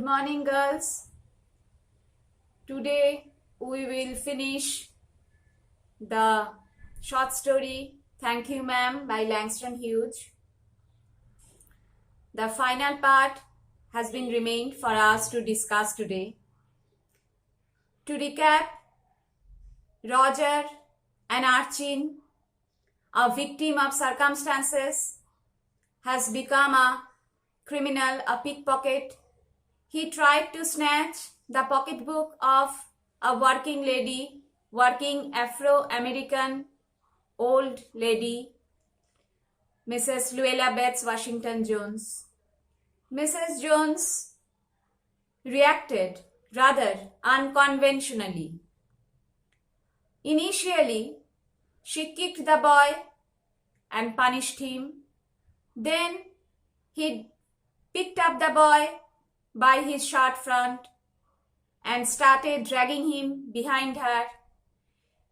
morning, girls. Today we will finish the short story Thank You Ma'am by Langston Hughes. The final part has been remained for us to discuss today. To recap, Roger, an urchin, a victim of circumstances, has become a criminal, a pickpocket. He tried to snatch the pocketbook of a working lady, working Afro-American old lady, Mrs. Luella Betts Washington Jones. Mrs. Jones reacted rather unconventionally. Initially, she kicked the boy and punished him. Then he picked up the boy by his shirt front and started dragging him behind her.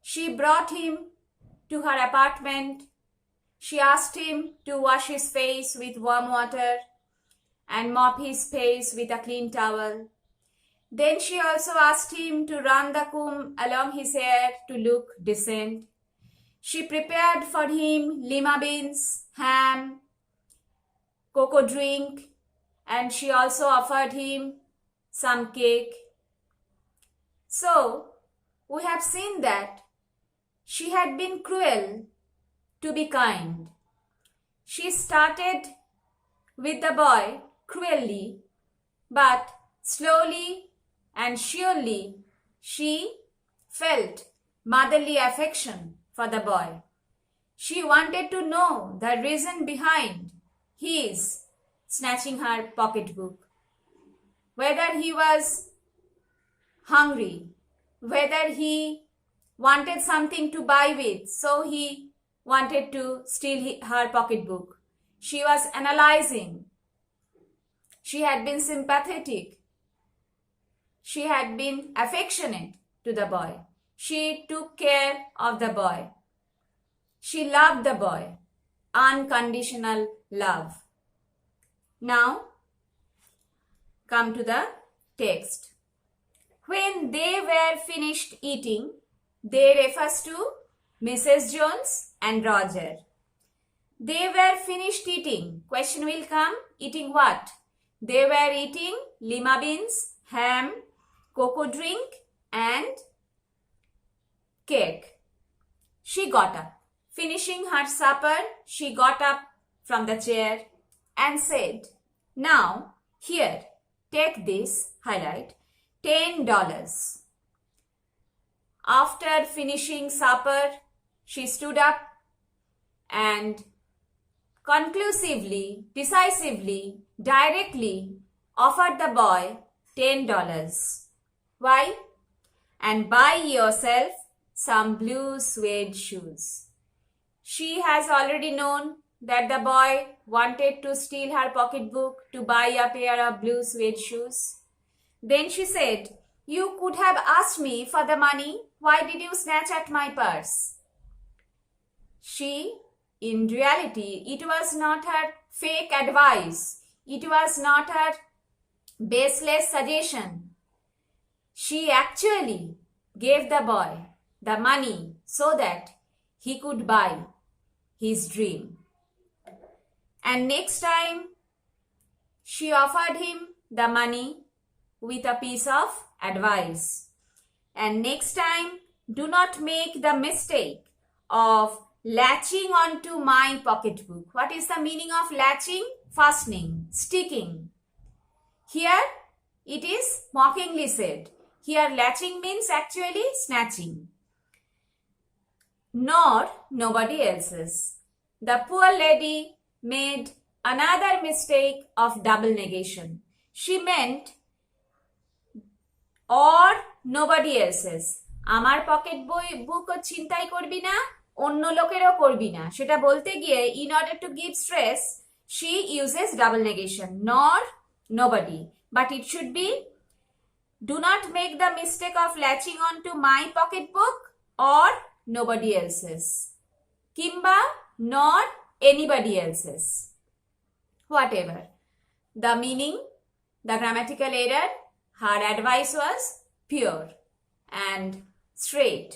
She brought him to her apartment. She asked him to wash his face with warm water and mop his face with a clean towel. Then she also asked him to run the comb along his hair to look decent. She prepared for him lima beans, ham, cocoa drink, and she also offered him some cake. So, we have seen that she had been cruel to be kind. She started with the boy cruelly, but slowly and surely she felt motherly affection for the boy. She wanted to know the reason behind his snatching her pocketbook. Whether he was hungry, whether he wanted something to buy with, so he wanted to steal her pocketbook. She was analyzing. She had been sympathetic. She had been affectionate to the boy. She took care of the boy. She loved the boy. Unconditional love. Now, come to the text. When they were finished eating, they refers to Mrs. Jones and Roger. They were finished eating. Question will come, eating what? They were eating lima beans, ham, cocoa drink and cake. She got up. Finishing her supper, she got up from the chair and said, "Now, here, take this, highlight, $10. After finishing supper, she stood up and conclusively, decisively, directly offered the boy $10. Why? And buy yourself some blue suede shoes. She has already known that the boy wanted to steal her pocketbook to buy a pair of blue suede shoes. Then she said, "You could have asked me for the money. Why did you snatch at my purse?" In reality, it was not her fake advice. It was not her baseless suggestion. She actually gave the boy the money so that he could buy his dream. And next time, she offered him the money with a piece of advice. And next time, do not make the mistake of latching onto my pocketbook. What is the meaning of latching? Fastening, sticking. Here, it is mockingly said. Here, latching means actually snatching. Nor nobody else's. The poor lady made another mistake of double negation. She meant or nobody else's. আমার pocket book চিন্তাই করবি না, অন্য লোকেরও করবি না, সেটা বলতে গিয়ে in order to give stress she uses double negation, nor nobody, but it should be do not make the mistake of latching on to my pocketbook or nobody else's, কিংবা nor anybody else's, whatever the meaning the grammatical error. Her advice was pure and straight.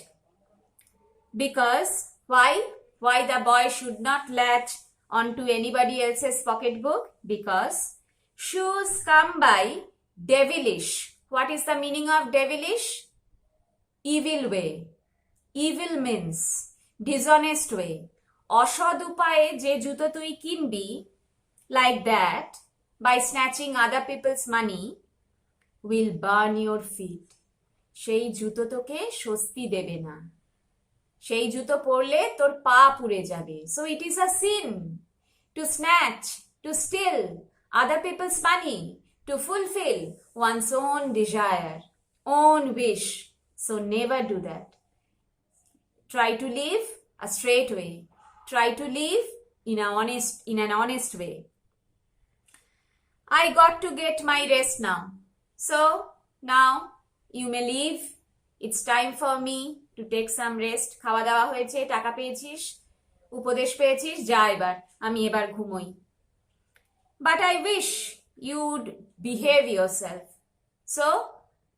Because why? Why the boy should not latch onto anybody else's pocketbook? Because shoes come by devilish. What is the meaning of devilish? Evil way. Evil means dishonest way. অসৎ উপায়ে যে জুতো তুই কিনবি, like that, by snatching other people's money, will burn your feet. সেই জুতো তোকে স্বস্তি দেবে না। সেই জুতো পরলে তোর পা পুড়ে যাবে। So it is a sin to snatch, to steal other people's money, to fulfill one's own desire, own wish. So never do that. Try to live a straight way. Try to live in an honest way. I got to get my rest now. So now you may leave. It's time for me to take some rest. খাওয়া দাওয়া হয়েছে, টাকা পেয়েছিস, উপদেশ পেয়েছিস, যা এবার, আমি এবার ঘুমোই। But I wish you'd behave yourself. So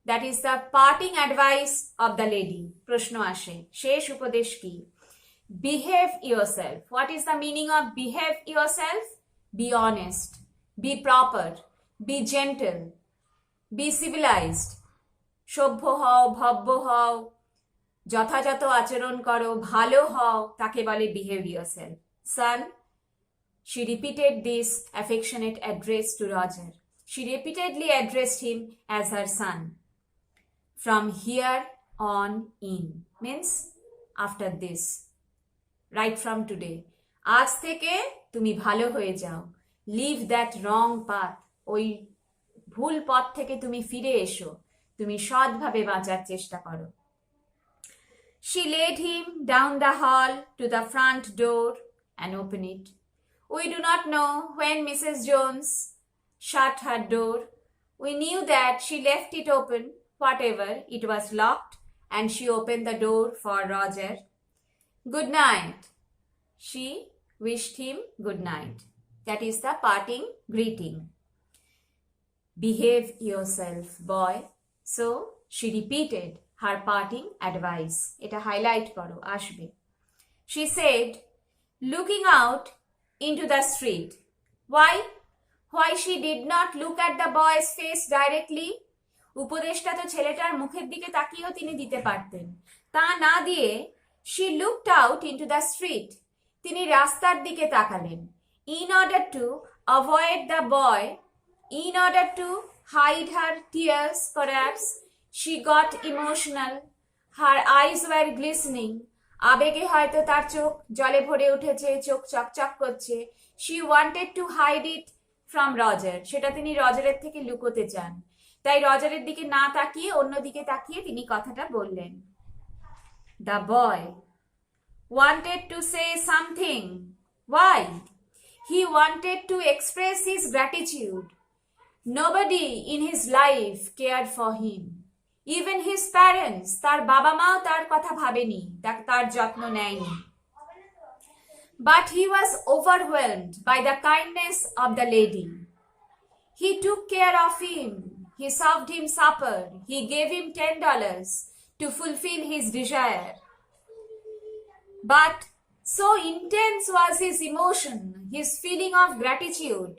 that is the parting advice of the lady. প্রশ্ন আসে, শেষ উপদেশ কি? Behave yourself. What is the meaning of behave yourself? Be honest, be proper, be gentle, be civilized. সভ্য হও, ভব্য হও, যথাযথ আচরণ করো, ভালো হও, তাকে বলে behave yourself. Son, she repeated this affectionate address to Roger. She repeatedly addressed him as her son. From here on in means after this. Right from today. আজ থেকে তুমি ভালো হয়ে যাও। Leave that wrong path. ওই ভুল পথ থেকে তুমি ফিরে এসো। তুমি সৎভাবে বাঁচার চেষ্টা করো। She led him down the hall to the front door and opened it. We do not know when Mrs. Jones shut her door. We knew that she left it open, whatever, it was locked, and she opened the door for Roger. Good night. She wished him good night. That is the parting greeting. Behave yourself, boy. So she repeated her parting advice. Eta highlight karo, ashbe. She said, looking out into the street. Why? Why she did not look at the boy's face directly? উপদেশটা তো ছেলেটার মুখের দিকে তাকিয়েও তিনি দিতে পারতেন। তা না দিয়ে she looked out into the street. তিনি রাস্তার দিকে তাকালেন। In order to avoid the boy, in order to hide her tears, perhaps, she got emotional. Her eyes were glistening. আবেগে হয়তো তার চোখ জলে ভরে উঠেছে, চোখ চকচক করছে। She wanted to hide it from Roger. সেটা তিনি রজারের থেকে লুকোতে চান। তাই রজারের দিকে না তাকিয়ে অন্য দিকে তাকিয়ে তিনি কথাটা বললেন। The boy wanted to say something. Why? He wanted to express his gratitude. Nobody in his life cared for him. Even his parents, তার বাবা মাও তার কথা ভাবেনি, তার যত্ন নেয়নি। But he was overwhelmed by the kindness of the lady. He took care of him. He served him supper. He gave him $10 to fulfill his desire. But so intense was his emotion, his feeling of gratitude,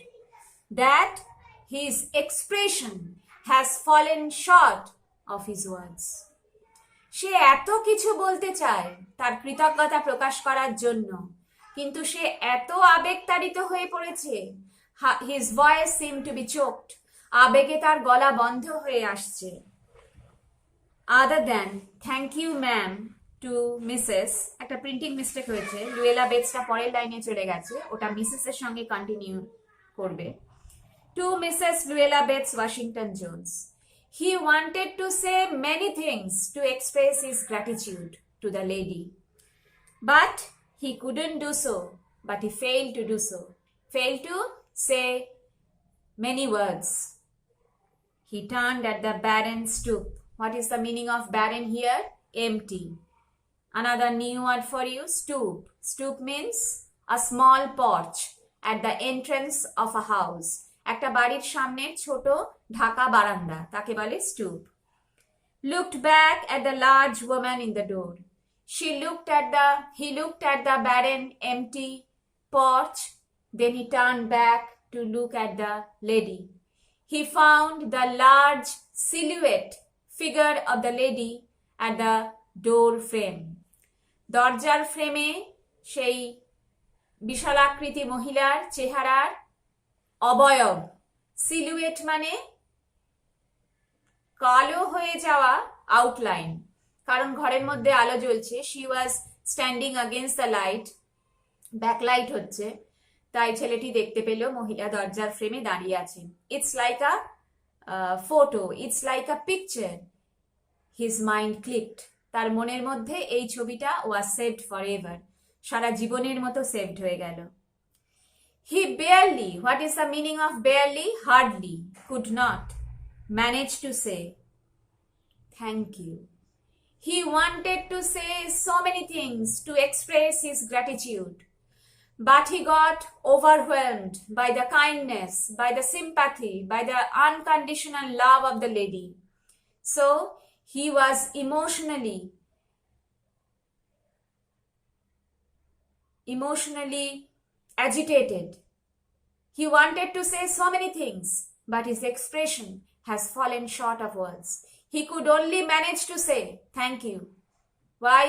that his expression has fallen short of his words. সে এত কিছু বলতে চায় তার কৃতজ্ঞতা প্রকাশ করার জন্য, কিন্তু সে এত আবেগতাড়িত হয়ে পড়েছে, his voice seemed to be choked. আবেগে তার গলা বন্ধ হয়ে আসছে। Other than thank you ma'am to Mrs. একটা প্রিন্টিং মিস্টেক হয়েছে, লুয়েলা বেটসটা পরের লাইনে চলে গেছে, ওটা মিসেস এর সঙ্গে কন্টিনিউ করবে। To Mrs. Luella Bates Washington Jones. He wanted to say many things to express his gratitude to the lady. But he couldn't do so. But he failed to do so. Failed to say many words. He turned at the barren stoop. What is the meaning of barren here? Empty. Another new word for you, stoop. Stoop means a small porch at the entrance of a house. একটা বাড়ির সামনে ছোট ঢাকা বারান্দা, তাকে বলে stoop. Looked back at the large woman in the door. He looked at the barren, empty porch. Then he turned back to look at the lady. He found the large silhouette figure of the lady at the door frame. দরজার ফ্রেমে সেই বিশালাকৃতি মহিলার চেহারার অবয়ব, silhouette মানে কালো হয়ে যাওয়া আউটলাইন, কারণ ঘরের মধ্যে আলো জ্বলছে। She was standing against the light, backlight হচ্ছে, তাই ছেলেটি দেখতে পেল মহিলা দরজার ফ্রেমে দাঁড়িয়ে আছেন। It's like a photo, it's like a picture. His mind clicked, তার মনের মধ্যে এই ছবিটা ওয়াজ সেভড ফর এভার, সারা জীবনের মতো সেভড হয়ে গেল। He barely, what is the meaning of barely? Hardly, could not, manage to say thank you. He wanted to say so many things to express his gratitude, but he got overwhelmed by the kindness, by the sympathy, by the unconditional love of the lady. So he was emotionally agitated. He wanted to say so many things, but his expression has fallen short of words. He could only manage to say thank you. Why?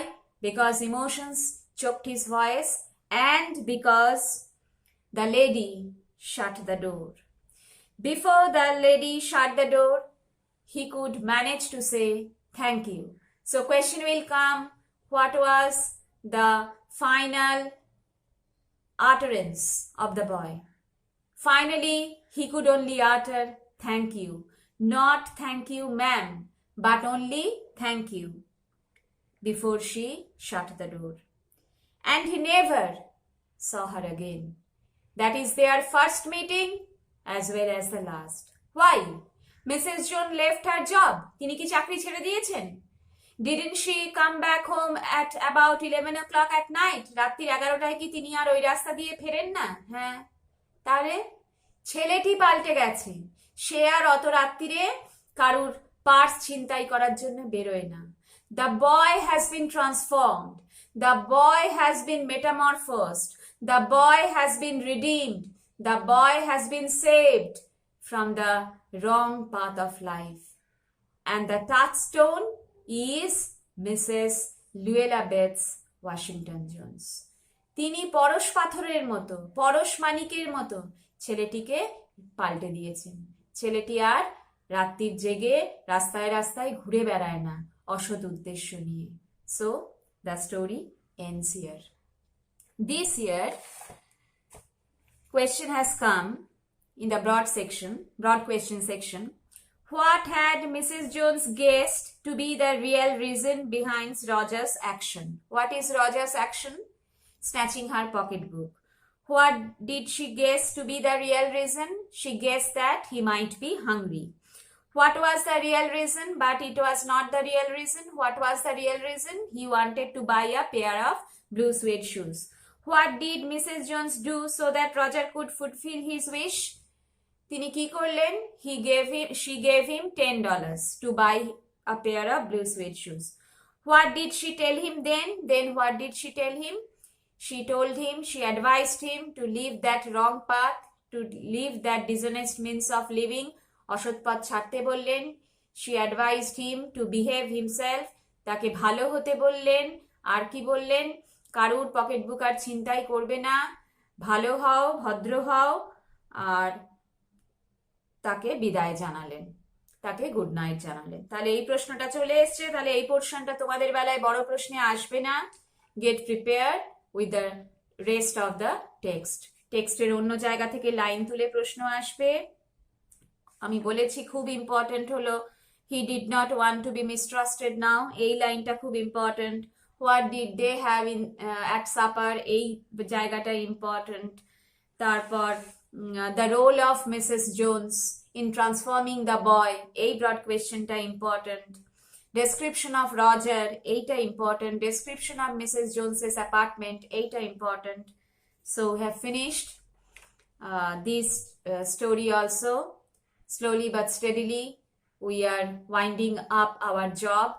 Because emotions choked his voice and because the lady shut the door. Before the lady shut the door, he could manage to say thank you. So question will come, what was the final utterance of the boy? Finally, he could only utter thank you. Not thank you, ma'am, but only thank you before she shut the door. And he never saw her again. That is their first meeting as well as the last. Why? Mrs. Jones left her job. তিনি কি চাকরি ছেড়ে দিয়েছেন? Didn't she come back home at about 11 o'clock at night? রাত্রির 11টায় কি তিনি আর ওই রাস্তা দিয়ে ফেরেন না? হ্যাঁ, তাহলে ছেলেটি পাল্টে গেছে। সে আর অত রাত্রিরে কারুর পার্স ছিনতাই করার জন্য বেরোয় না। The boy has been transformed. The boy has been metamorphosed. The boy has been redeemed. The boy has been saved from the wrong path of life. And the touchstone is Mrs. Luella Betts Washington Jones. তিনি পরশ পাথরের মতো, পরশ মানিকের মতো ছেলেটিকে পাল্টে দিয়েছেন। ছেলেটি আর রাত্রির জেগে রাস্তায় রাস্তায় ঘুরে বেড়ায় না অসৎ উদ্দেশ্য নিয়ে। So the story ends here. This year question has come in the broad question section. What had Mrs. Jones guessed to be the real reason behind Roger's action? What is Roger's action? Snatching her pocketbook. What did she guess to be the real reason? She guessed that he might be hungry. What was the real reason? But it was not the real reason. What was the real reason? He wanted to buy a pair of blue suede shoes. What did Mrs. Jones do so that Roger could fulfill his wish? তিনি কি করলেন? She gave him $10 to buy a pair of blue suede shoes. What did she tell him then? Then what did she tell him? She told him, she advised him to leave that wrong path, to leave that dishonest means of living. অসৎ পথ ছাড়তে বললেন। She advised him to behave himself. তাকে ভালো হতে বললেন। আর কি বললেন? কারুর পকেট বুক আর ছিনতাই করবে না, ভালো হও, ভদ্র হও, আর তাকে বিদায় জানালেন, তাকে গুড নাইট জানালেন। তাহলে এই প্রশ্নটা চলে এসছে। তাহলে এই পোর্শনটা তোমাদের বেলায় বড় প্রশ্নে আসবে না। Get prepare with the rest of the text. টেক্সটের অন্য জায়গা থেকে লাইন তুলে প্রশ্ন আসবে। আমি বলেছি খুব ইম্পর্টেন্ট হলো he did not want to be mistrusted now, এই লাইনটা খুব important. What did they have in at supper, এই জায়গাটা ইম্পর্টেন্ট। তারপর the role of Mrs Jones in transforming the boy, এই ব্রড কোয়েশ্চেনটা ইম্পর্টেন্ট। ডেসক্রিপশন অফ রজার, এইটা important. Description of Mrs Jones's apartment, এইটা important. So we have finished this story also. Slowly but steadily, we are winding up our job.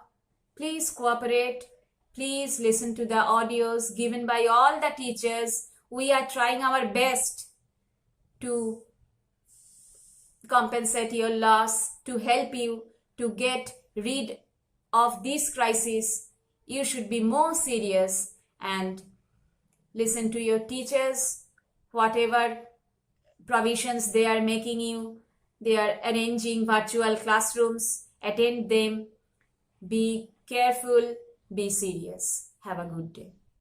Please cooperate. Please listen to the audios given by all the teachers. We are trying our best to compensate your loss, to help you to get rid of this crisis. You should be more serious and listen to your teachers, whatever provisions they are making you. They are arranging virtual classrooms. Attend them. Be careful. Be serious. Have a good day.